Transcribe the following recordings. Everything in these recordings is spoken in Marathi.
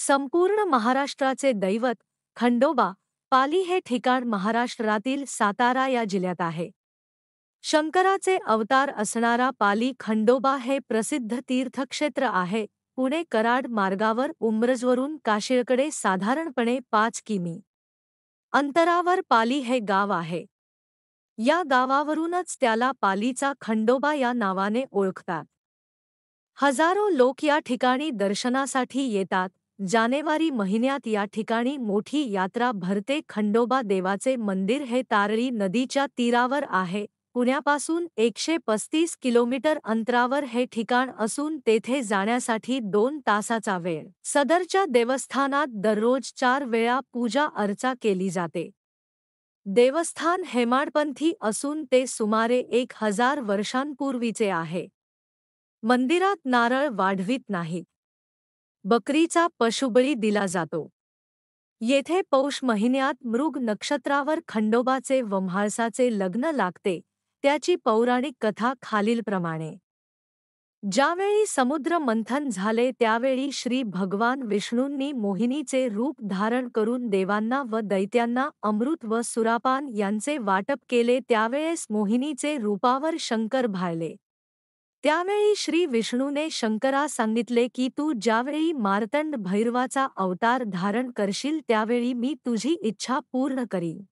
संपूर्ण महाराष्ट्राचे दैवत खंडोबा पाली हे ठिकाण महाराष्ट्रातील सातारा या जिल्ह्यात आहे. शंकराचे अवतार असणारा पाली खंडोबा हे प्रसिद्ध तीर्थक्षेत्र आहे. पुणे कराड मार्गावर उंब्रजवरून काशीळकडे साधारणपणे 5 किमी अंतरावर पाली हे गाव आहे. या गावावरूनच त्याला पालीचा खंडोबा या नावाने ओळखतात. हजारो लोक या ठिकाणी दर्शनासाठी येतात. जानेवारी महिन्यात या ठिकाणी मोठी यात्रा भरते. खंडोबा देवाचे मंदिर हे तारळी नदीच्या तीरावर आहे. पुण्यापासून 135 किलोमीटर अंतरावर हे ठिकाण असून तेथे जाण्यासाठी 2 तासाचा वेळ. सदरच्या देवस्थानात दररोज 4 वेळा पूजा अर्चा केली जाते. देवस्थान हेमाडपंथी असून ते सुमारे 1000 वर्षांपूर्वीचे आहे. मंदिरात नारळ वाढवित नाहीत. बकरीचा पशुबळी दिला जातो. येथे पौष महिन्यात मृग नक्षत्रावर खंडोबाचे व म्हाळसाचे लग्न लागते. त्याची पौराणिक कथा खालीलप्रमाणे. ज्यावेळी समुद्र मंथन झाले त्यावेळी श्री भगवान विष्णूंनी मोहिनीचे रूप धारण करून देवांना व दैत्यांना अमृत व सुरापान यांचे वाटप केले. त्यावेळेस मोहिनीचे रूपावर शंकर भाळले. त्यावेळी श्री विष्णूने शंकरास सांगितले की तू ज्यावेळी मार्तंड भैरवाचा अवतार धारण करशील त्यावेळी मी तुझी इच्छा पूर्ण करीन.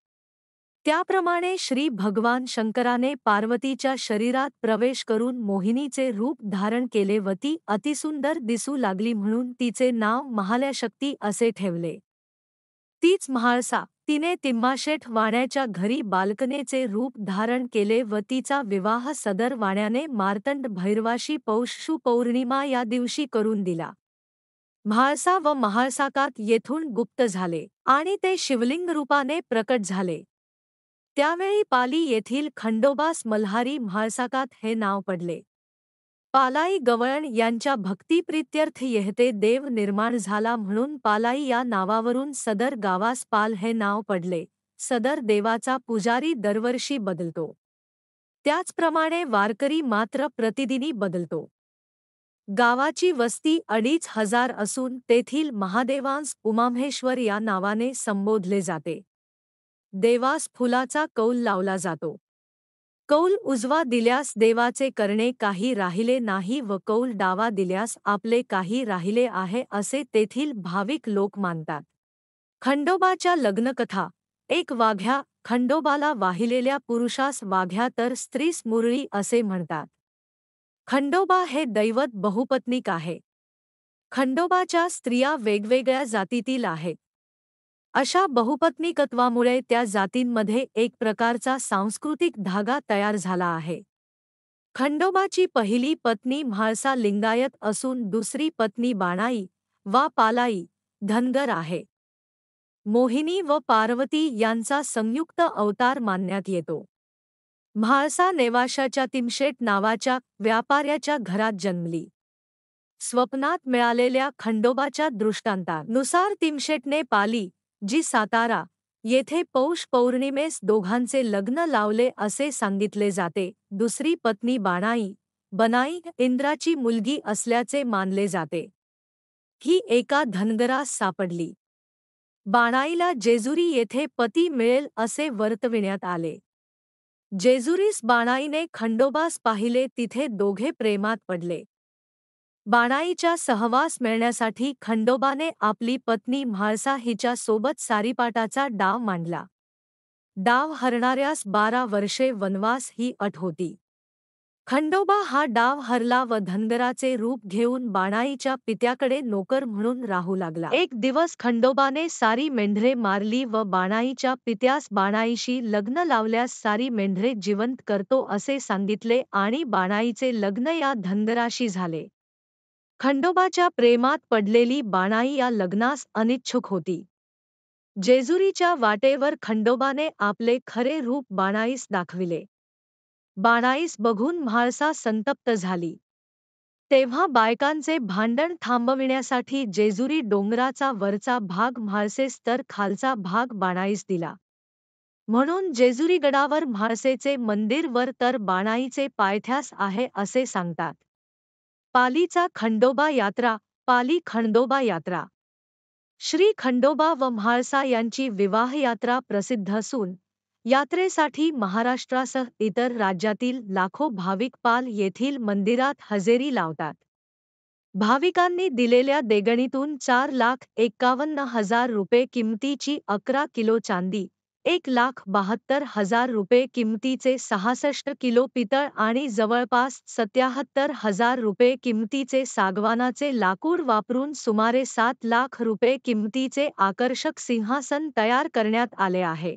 त्याप्रमाणे श्री भगवान शंकराने पार्वतीच्या शरीरात प्रवेश करून मोहिनीचे रूप धारण केले व ती अतिसुंदर दिसू लागली म्हणून तिचे नाव महालयाशक्ती असे ठेवले. तीच म्हाळसा. तिने तिम्माशेठ वाण्याच्या घरी बालकनेचे रूप धारण केले व तिचा विवाह सदर वाण्याने मार्तंड भैरवाशी पौष पौर्णिमा या दिवशी करून दिला. म्हाळसा व महाळसाकात येथून गुप्त झाले आणि ते शिवलिंग रूपाने प्रकट झाले. त्यावेळी पाली येथील खंडोबास मल्हारी म्हाळसाकात हे नाव पडले. पालाई गवळण यांच्या भक्तिप्रीत्यर्थ येथे देव निर्माण झाला म्हणून पालाई या नावावरून सदर गावास पाल हे नाव पडले. सदर देवाचा पुजारी दरवर्षी बदलतो. त्याचप्रमाणे वारकरी मात्र प्रतिदिनी बदलतो. गावाची वस्ती 2500 असून तेथील महादेवांस उमामहेश्वर या नावाने संबोधले जाते. देवास फुलाचा कौल लावला जातो. कौल उजवा दिल्यास देवाचे करणे काही राहिले नाही व कौल डावा दिल्यास आपले काही राहिले आहे असे तेथील भाविक लोक मानतात. खंडोबाच्या लग्नकथा. एक वाघ्या. खंडोबाला वाहिलेल्या पुरुषास वाघ्या तर स्त्रीस मुरळी असे म्हणतात. खंडोबा हे दैवत बहुपत्नीक आहे. खंडोबाच्या स्त्रिया वेगवेगळ्या जातीतील आहेत. अशा बहुपत्नीकत्वामुळे त्या जातींमध्ये एक प्रकारचा सांस्कृतिक धागा तयार झाला आहे. खंडोबाची पहिली पत्नी म्हाळसा लिंगायत असून दुसरी पत्नी बाणाई वा पालाई धनगर आहे. मोहिनी व पार्वती यांचा संयुक्त अवतार मानण्यात येतो. म्हाळसा नेवाशाच्या तिमशेट नावाच्या व्यापाऱ्याच्या घरात जन्मली. स्वप्नात मिळालेल्या खंडोबाच्या दृष्टांतानुसार तिमशेटने पाली जी सातारा येथे पौष पौर्णिमेस दोघांचे लग्न लावले असे सांगितले जाते. दुसरी पत्नी बनाई इंद्राची मुलगी असल्याचे मानले जाते. ही एका धनगरास सापडली. बाणाईला जेजुरी येथे पती मिळेल असे वर्तविण्यात आले. जेजुरीस बाणाईने खंडोबास पाहिले. तिथे दोघे प्रेमात पडले. बाणाईच्या सहवास मिळण्यासाठी खंडोबाने आपली पत्नी म्हाळसा हिच्या सोबत सारीपाटाचा डाव मांडला. डाव हरणाऱ्यास 12 वर्षे वनवास ही अट होती. खंडोबा हा डाव हरला व धनगराचे रूप घेऊन बाणाईच्या पित्याकडे नोकर म्हणून राहू लागला. एक दिवस खंडोबाने सारी मेंढरे मारली व बाणाईच्या पित्यास बाणाईशी लग्न लावल्यास सारी मेंढरे जिवंत करतो असे सांगितले आणि बाणाईचे लग्न या धनगराशी झाले. खंडोबाच्या प्रेमात पडलेली बाणाई या लग्नास अनिच्छुक होती. जेजुरीच्या वाटेवर खंडोबाने आपले खरे रूप बाणाईस दाखविले. बाणाईस बघून म्हाळसा संतप्त झाली. तेव्हा बायकांचे भांडण थांबविण्यासाठी जेजुरी डोंगराचा वरचा भाग म्हाळसेस तर खालचा भाग बाणाईस दिला. म्हणून जेजुरी गडावर म्हाळसेचे मंदिर वर तर बाणाईचे पायथ्यास आहे असे सांगतात. पालीचा खंडोबा यात्रा. पाली खंडोबा यात्रा श्री खंडोबा व म्हाळसा यांची विवाह यात्रा प्रसिद्ध असून यात्रेसाठी महाराष्ट्रासह इतर राज्यातील लाखो भाविक पाल येथील मंदिरात हजेरी लावतात. भाविकांनी दिलेल्या देणगीतून 4,51,000 रुपये किमतीची 11 किलो चांदी, 1,72,000 रुपये किमतीचे 66 किलो पितळ आणि जवळपास 77,000 रुपये किमतीचे सागवानाचे लाकूड वापरून सुमारे 7 लाख रुपये किमतीचे आकर्षक सिंहासन तयार करण्यात आले आहे.